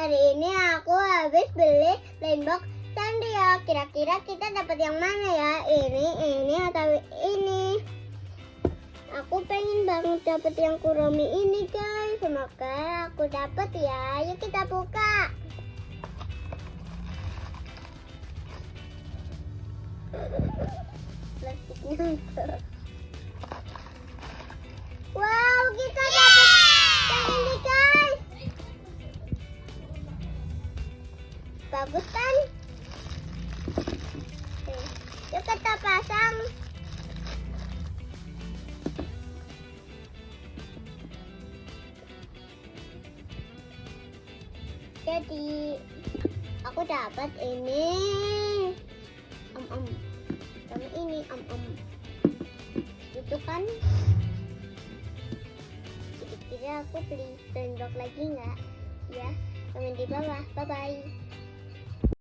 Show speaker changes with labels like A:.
A: hari ini aku habis beli Landbox Sanrio. Kira-kira kita dapat yang mana ya? Ini atau ini? Aku pengen banget dapat yang Kuromi ini guys. Semoga aku dapat ya. Yuk kita buka. Plastiknya. Wow, kita dapat yang ini guys. Bagus kan? Yuk kita pasang. Jadi aku dapat ini. Sama ini itu kan. Kira-kira aku beli Landbox lagi nggak? Ya, komen di bawah. Bye bye.